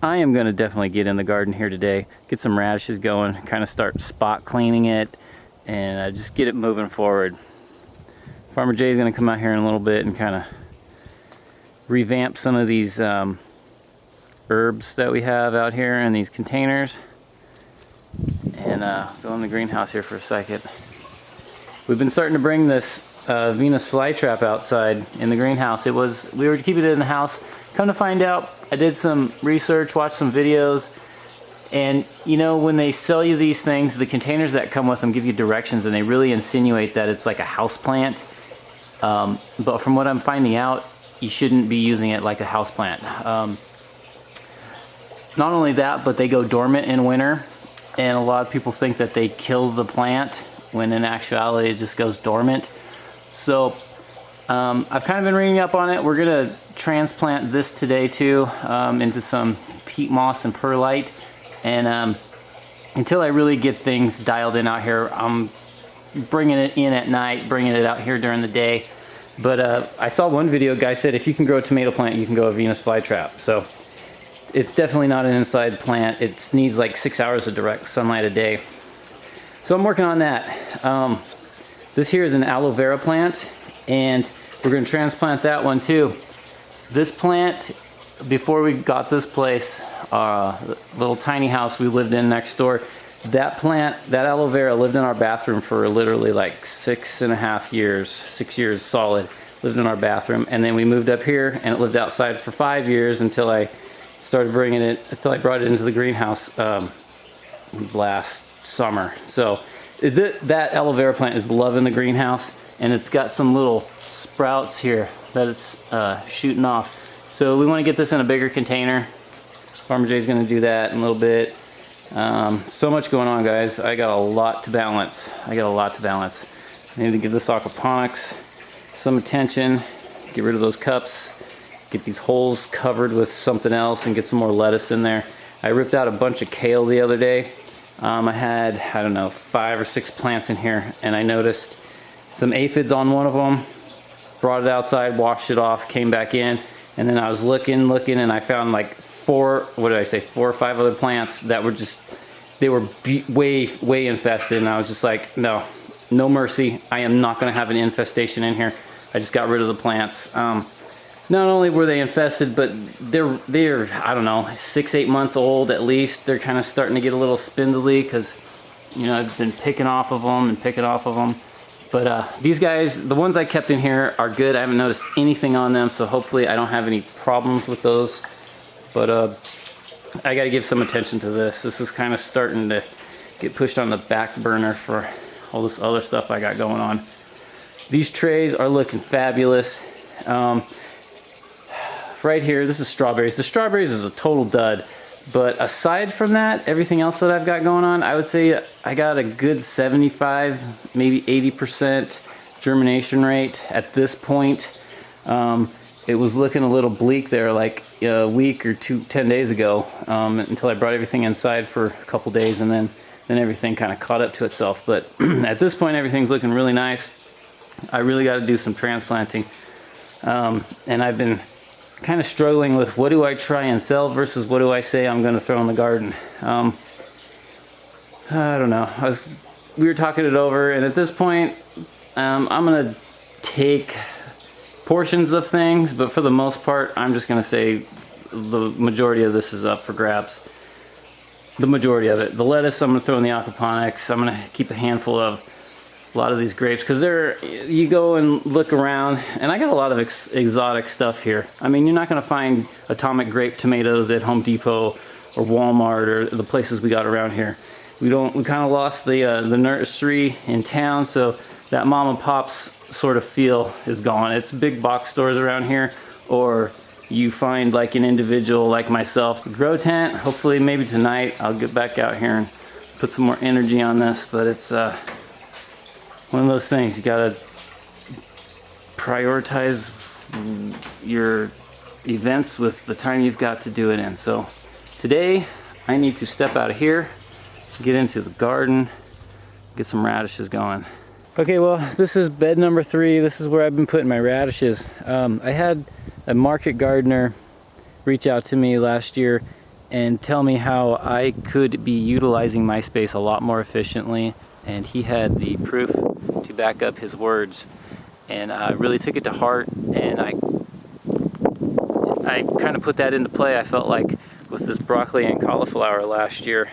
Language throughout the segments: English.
I am going to definitely get in the garden here today, get some radishes going, kind of start spot cleaning it, and just get it moving forward. Farmer Jay is going to come out here in a little bit and kind of revamp some of these herbs that we have out here in these containers, and go in the greenhouse here for a second. We've been starting to bring this Venus flytrap outside in the greenhouse. We were keeping it in the house. Come to find out, I did some research, watched some videos, and you know, when they sell you these things, the containers that come with them give you directions, and they really insinuate that it's like a house plant. But from what I'm finding out, you shouldn't be using it like a house plant. Not only that, but they go dormant in winter, and a lot of people think that they kill the plant, when in actuality it just goes dormant. So I've kind of been reading up on it. We're gonna transplant this today too, into some peat moss and perlite, and until I really get things dialed in out here, I'm bringing it in at night, bringing it out here during the day. But I saw one video, a guy said if you can grow a tomato plant, you can grow a Venus flytrap. So it's definitely not an inside plant. It needs like 6 hours of direct sunlight a day. So I'm working on that. This here is an aloe vera plant, and we're going to transplant that one too. This plant, before we got this place, the little tiny house we lived in next door, that plant, that aloe vera, lived in our bathroom for literally like 6.5 years, 6 years solid, lived in our bathroom. And then we moved up here, and it lived outside for 5 years until I started bringing it, until I brought it into the greenhouse last summer. So that aloe vera plant is loving the greenhouse, and it's got some little sprouts here that it's shooting off. So we want to get this in a bigger container. Farmer Jay's going to do that in a little bit. So much going on, guys. I got a lot to balance. I need to give this aquaponics some attention, get rid of those cups, get these holes covered with something else, and get some more lettuce in there. I ripped out a bunch of kale the other day. I had, I don't know, 5 or 6 plants in here, and I noticed some aphids on one of them. Brought it outside, washed it off, came back in, and then I was looking, and I found like 4 or 5 other plants that were just, they were way infested, and I was just like, no mercy. I am not going to have an infestation in here. I just got rid of the plants. Not only were they infested, but they're I don't know, 6-8 months old at least. They're kind of starting to get a little spindly because, you know, I've been picking off of them. But these guys, the ones I kept in here, are good. I haven't noticed anything on them, so hopefully I don't have any problems with those. But I got to give some attention to this. This is kind of starting to get pushed on the back burner for all this other stuff I got going on. These trays are looking fabulous. Right here, this is strawberries. The strawberries is a total dud. But aside from that, everything else that I've got going on, I would say I got a good 75, maybe 80% germination rate at this point. It was looking a little bleak there like a week or 10 days ago, until I brought everything inside for a couple days, and then everything kind of caught up to itself. But at this point, everything's looking really nice. I really got to do some transplanting. And I've been kind of struggling with what do I try and sell versus what do I say I'm going to throw in the garden. I don't know. We were talking it over, and at this point, I'm going to take portions of things, but for the most part, I'm just going to say the majority of this is up for grabs. The majority of it. The lettuce I'm going to throw in the aquaponics. I'm going to keep a handful of a lot of these grapes, because you go and look around, and I got a lot of exotic stuff here. I mean, you're not going to find atomic grape tomatoes at Home Depot or Walmart or the places we got around here. We kind of lost the nursery in town, so that mom and pop's sort of feel is gone. It's big box stores around here, or you find like an individual like myself grow tent. Hopefully maybe tonight I'll get back out here and put some more energy on this, but it's one of those things. You gotta prioritize your events with the time you've got to do it in. So today I need to step out of here, get into the garden, get some radishes going. Okay, well, this is bed number 3. This is where I've been putting my radishes. I had a market gardener reach out to me last year, and tell me how I could be utilizing my space a lot more efficiently, and he had the proof to back up his words, and I really took it to heart, and I kind of put that into play. I felt like with this broccoli and cauliflower last year,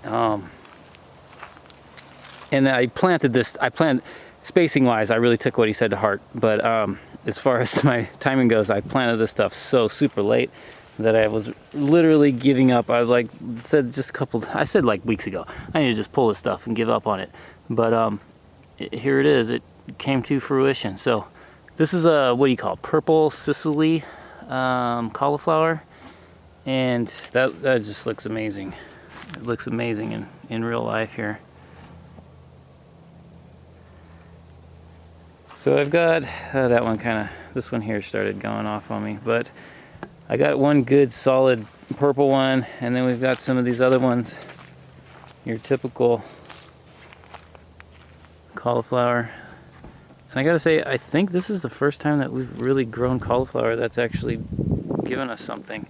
and I planted spacing wise, I really took what he said to heart, but as far as my timing goes, I planted this stuff so super late that I was literally giving up. I was like, I said like weeks ago, I need to just pull this stuff and give up on it. But here it is, it came to fruition. So this is a, what do you call it? Purple Sicily cauliflower. And that just looks amazing. It looks amazing in real life here. So I've got that one this one here started going off on me, but I got one good solid purple one, and then we've got some of these other ones, your typical cauliflower. And I gotta say, I think this is the first time that we've really grown cauliflower that's actually given us something.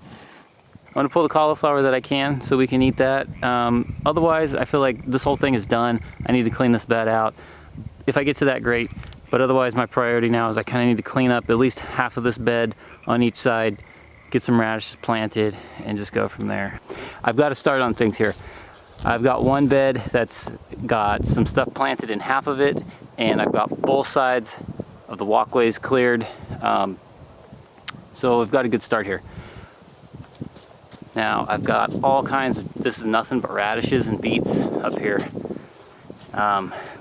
I'm gonna pull the cauliflower that I can so we can eat that. Otherwise, I feel like this whole thing is done. I need to clean this bed out. If I get to that, great. But otherwise, my priority now is I kind of need to clean up at least half of this bed on each side, get some radishes planted, and just go from there. I've got to start on things here. I've got one bed that's got some stuff planted in half of it, and I've got both sides of the walkways cleared. So we've got a good start here. Now I've got all kinds of, this is nothing but radishes and beets up here.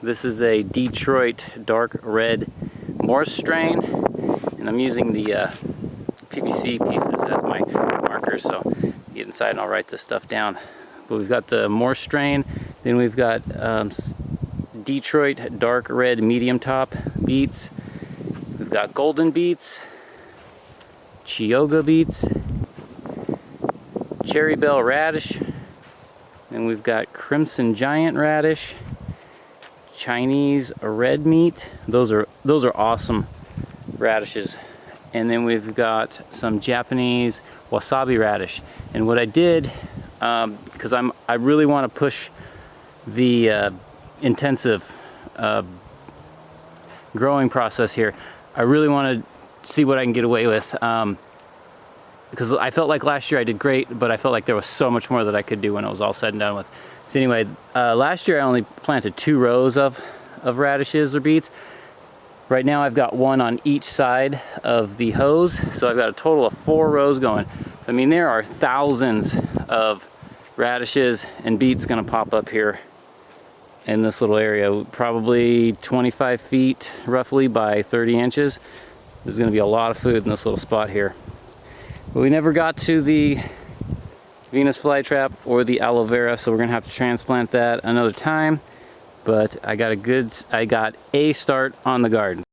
This is a Detroit dark red Morse strain, and I'm using the PVC pieces as my markers, so get inside and I'll write this stuff down. But we've got the Morse strain, then we've got Detroit dark red medium top beets, we've got golden beets, Chioggia beets, cherry bell radish, and we've got crimson giant radish, Chinese red meat. Those are awesome radishes. And then we've got some Japanese wasabi radish. And what I did, because I really want to push the intensive growing process here. I really want to see what I can get away with, because I felt like last year I did great, but I felt like there was so much more that I could do when it was all said and done with. So anyway, last year I only planted 2 rows of radishes or beets. Right now I've got one on each side of the hose, so I've got a total of 4 rows going. So I mean, there are thousands of radishes and beets gonna pop up here in this little area, probably 25 feet roughly by 30 inches. There's gonna be a lot of food in this little spot here. But we never got to the Venus flytrap or the aloe vera, so we're gonna have to transplant that another time. But I got a start on the garden.